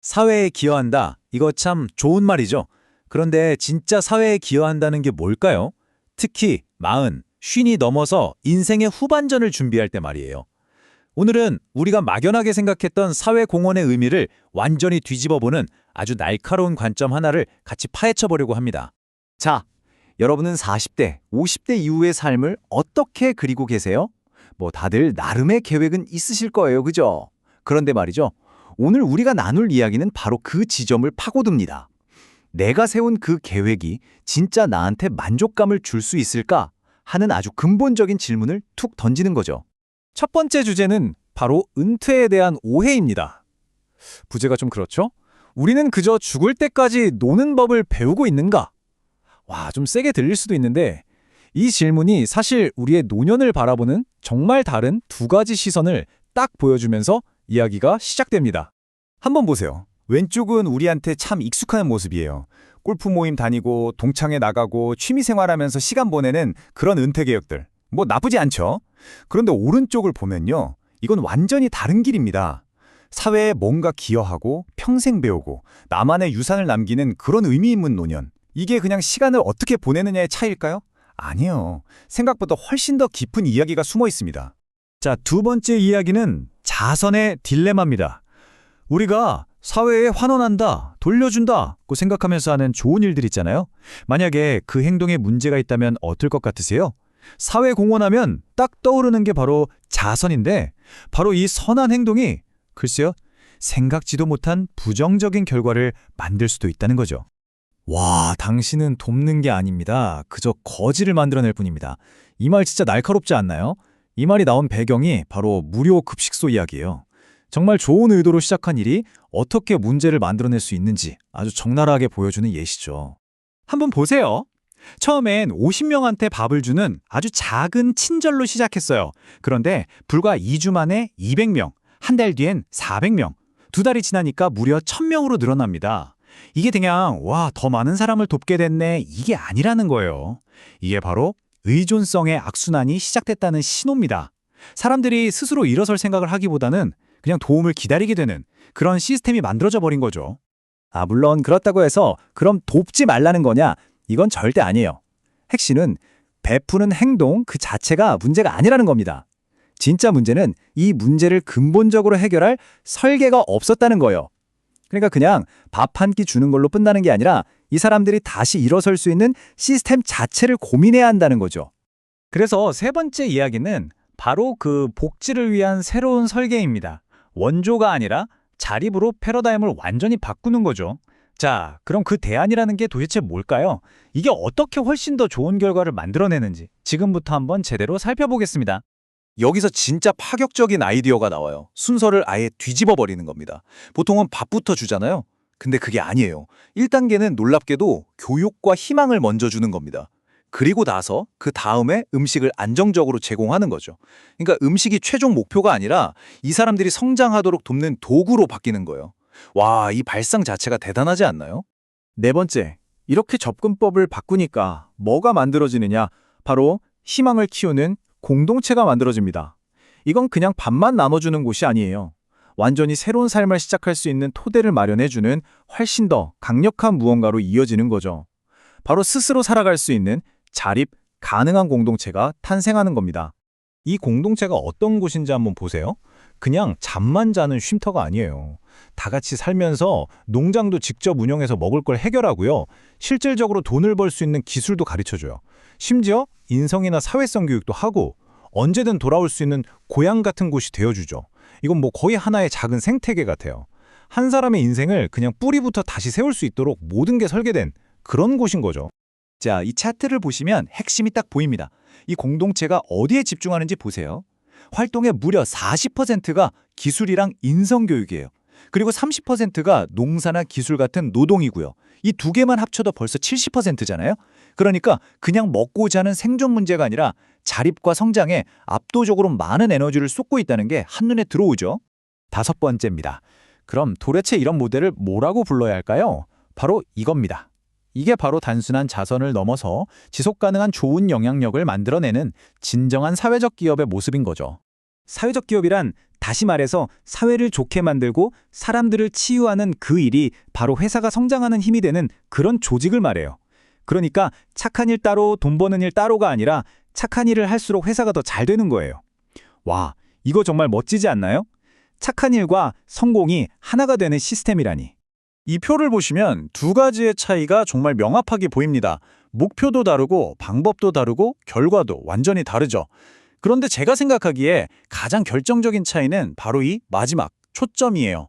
사회에 기여한다. 이거 참 좋은 말이죠. 그런데 진짜 사회에 기여한다는 게 뭘까요? 특히 40, 50이 넘어서 인생의 후반전을 준비할 때 말이에요. 오늘은 우리가 막연하게 생각했던 사회 공헌의 의미를 완전히 뒤집어보는 아주 날카로운 관점 하나를 같이 파헤쳐 보려고 합니다. 자, 여러분은 40대, 50대 이후의 삶을 어떻게 그리고 계세요? 뭐 다들 나름의 계획은 있으실 거예요, 그죠? 그런데 말이죠. 오늘 우리가 나눌 이야기는 바로 그 지점을 파고듭니다. 내가 세운 그 계획이 진짜 나한테 만족감을 줄 수 있을까? 하는 아주 근본적인 질문을 툭 던지는 거죠. 첫 번째 주제는 바로 은퇴에 대한 오해입니다. 부제가 좀 그렇죠? 우리는 그저 죽을 때까지 노는 법을 배우고 있는가? 와, 좀 세게 들릴 수도 있는데 이 질문이 사실 우리의 노년을 바라보는 정말 다른 두 가지 시선을 딱 보여주면서 이야기가 시작됩니다. 한번 보세요. 왼쪽은 우리한테 참 익숙한 모습이에요. 골프 모임 다니고 동창회 나가고 취미생활하면서 시간 보내는 그런 은퇴 계획들. 뭐 나쁘지 않죠? 그런데 오른쪽을 보면요. 이건 완전히 다른 길입니다. 사회에 뭔가 기여하고 평생 배우고 나만의 유산을 남기는 그런 의미 있는 노년. 이게 그냥 시간을 어떻게 보내느냐의 차이일까요? 아니요. 생각보다 훨씬 더 깊은 이야기가 숨어 있습니다. 자, 두 번째 이야기는 자선의 딜레마입니다. 우리가 사회에 환원한다, 돌려준다고 생각하면서 하는 좋은 일들 있잖아요. 만약에 그 행동에 문제가 있다면 어떨 것 같으세요? 사회 공헌하면 딱 떠오르는 게 바로 자선인데 바로 이 선한 행동이 글쎄요, 생각지도 못한 부정적인 결과를 만들 수도 있다는 거죠. 와, 당신은 돕는 게 아닙니다. 그저 거지를 만들어낼 뿐입니다. 이 말 진짜 날카롭지 않나요? 이 말이 나온 배경이 바로 무료 급식소 이야기예요. 정말 좋은 의도로 시작한 일이 어떻게 문제를 만들어낼 수 있는지 아주 적나라하게 보여주는 예시죠. 한번 보세요. 처음엔 50명한테 밥을 주는 아주 작은 친절로 시작했어요. 그런데 불과 2주 만에 200명, 한 달 뒤엔 400명, 두 달이 지나니까 무려 1000명으로 늘어납니다. 이게 그냥 와, 더 많은 사람을 돕게 됐네, 이게 아니라는 거예요. 이게 바로 의존성의 악순환이 시작됐다는 신호입니다. 사람들이 스스로 일어설 생각을 하기보다는 그냥 도움을 기다리게 되는 그런 시스템이 만들어져 버린 거죠. 물론 그렇다고 해서 그럼 돕지 말라는 거냐? 이건 절대 아니에요. 핵심은 베푸는 행동 그 자체가 문제가 아니라는 겁니다. 진짜 문제는 이 문제를 근본적으로 해결할 설계가 없었다는 거예요. 그러니까 그냥 밥 한 끼 주는 걸로 끝나는 게 아니라 이 사람들이 다시 일어설 수 있는 시스템 자체를 고민해야 한다는 거죠. 그래서 세 번째 이야기는 바로 그 복지를 위한 새로운 설계입니다. 원조가 아니라 자립으로 패러다임을 완전히 바꾸는 거죠. 자, 그럼 그 대안이라는 게 도대체 뭘까요? 이게 어떻게 훨씬 더 좋은 결과를 만들어내는지 지금부터 한번 제대로 살펴보겠습니다. 여기서 진짜 파격적인 아이디어가 나와요. 순서를 아예 뒤집어 버리는 겁니다. 보통은 밥부터 주잖아요. 근데 그게 아니에요. 1단계는 놀랍게도 교육과 희망을 먼저 주는 겁니다. 그리고 나서 그 다음에 음식을 안정적으로 제공하는 거죠. 그러니까 음식이 최종 목표가 아니라 이 사람들이 성장하도록 돕는 도구로 바뀌는 거예요. 와, 이 발상 자체가 대단하지 않나요? 네 번째, 이렇게 접근법을 바꾸니까 뭐가 만들어지느냐? 바로 희망을 키우는 공동체가 만들어집니다. 이건 그냥 밥만 나눠주는 곳이 아니에요. 완전히 새로운 삶을 시작할 수 있는 토대를 마련해주는 훨씬 더 강력한 무언가로 이어지는 거죠. 바로 스스로 살아갈 수 있는 자립 가능한 공동체가 탄생하는 겁니다. 이 공동체가 어떤 곳인지 한번 보세요. 그냥 잠만 자는 쉼터가 아니에요. 다 같이 살면서 농장도 직접 운영해서 먹을 걸 해결하고요. 실질적으로 돈을 벌 수 있는 기술도 가르쳐줘요. 심지어 인성이나 사회성 교육도 하고 언제든 돌아올 수 있는 고향 같은 곳이 되어주죠. 이건 뭐 거의 하나의 작은 생태계 같아요. 한 사람의 인생을 그냥 뿌리부터 다시 세울 수 있도록 모든 게 설계된 그런 곳인 거죠. 자, 이 차트를 보시면 핵심이 딱 보입니다. 이 공동체가 어디에 집중하는지 보세요. 활동의 무려 40%가 기술이랑 인성교육이에요. 그리고 30%가 농사나 기술 같은 노동이고요. 이 두 개만 합쳐도 벌써 70%잖아요. 그러니까 그냥 먹고 자는 생존 문제가 아니라 자립과 성장에 압도적으로 많은 에너지를 쏟고 있다는 게 한눈에 들어오죠. 다섯 번째입니다. 그럼 도대체 이런 모델을 뭐라고 불러야 할까요? 바로 이겁니다. 이게 바로 단순한 자선을 넘어서 지속 가능한 좋은 영향력을 만들어내는 진정한 사회적 기업의 모습인 거죠. 사회적 기업이란 다시 말해서 사회를 좋게 만들고 사람들을 치유하는 그 일이 바로 회사가 성장하는 힘이 되는 그런 조직을 말해요. 그러니까 착한 일 따로 돈 버는 일 따로가 아니라 착한 일을 할수록 회사가 더 잘 되는 거예요. 와, 이거 정말 멋지지 않나요? 착한 일과 성공이 하나가 되는 시스템이라니. 이 표를 보시면 두 가지의 차이가 정말 명확하게 보입니다. 목표도 다르고 방법도 다르고 결과도 완전히 다르죠. 그런데 제가 생각하기에 가장 결정적인 차이는 바로 이 마지막 초점이에요.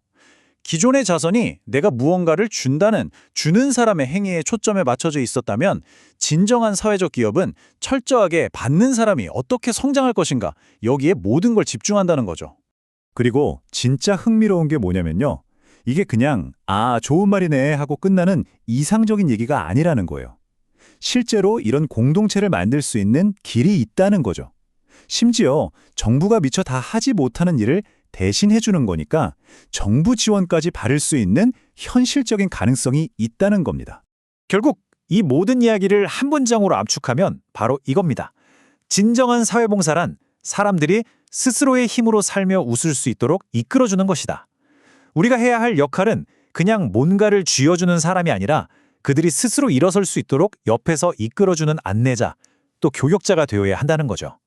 기존의 자선이 내가 무언가를 주는 사람의 행위에 초점에 맞춰져 있었다면 진정한 사회적 기업은 철저하게 받는 사람이 어떻게 성장할 것인가 여기에 모든 걸 집중한다는 거죠. 그리고 진짜 흥미로운 게 뭐냐면요. 이게 그냥 좋은 말이네 하고 끝나는 이상적인 얘기가 아니라는 거예요. 실제로 이런 공동체를 만들 수 있는 길이 있다는 거죠. 심지어 정부가 미처 다 하지 못하는 일을 대신 해주는 거니까 정부 지원까지 받을 수 있는 현실적인 가능성이 있다는 겁니다. 결국 이 모든 이야기를 한 문장으로 압축하면 바로 이겁니다. 진정한 사회봉사란 사람들이 스스로의 힘으로 살며 웃을 수 있도록 이끌어주는 것이다. 우리가 해야 할 역할은 그냥 뭔가를 쥐어주는 사람이 아니라 그들이 스스로 일어설 수 있도록 옆에서 이끌어주는 안내자, 또 교역자가 되어야 한다는 거죠.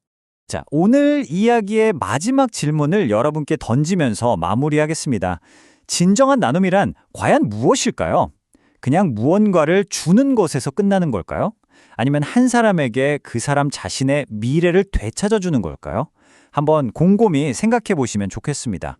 자, 오늘 이야기의 마지막 질문을 여러분께 던지면서 마무리하겠습니다. 진정한 나눔이란 과연 무엇일까요? 그냥 무언가를 주는 것에서 끝나는 걸까요? 아니면 한 사람에게 그 사람 자신의 미래를 되찾아주는 걸까요? 한번 곰곰이 생각해 보시면 좋겠습니다.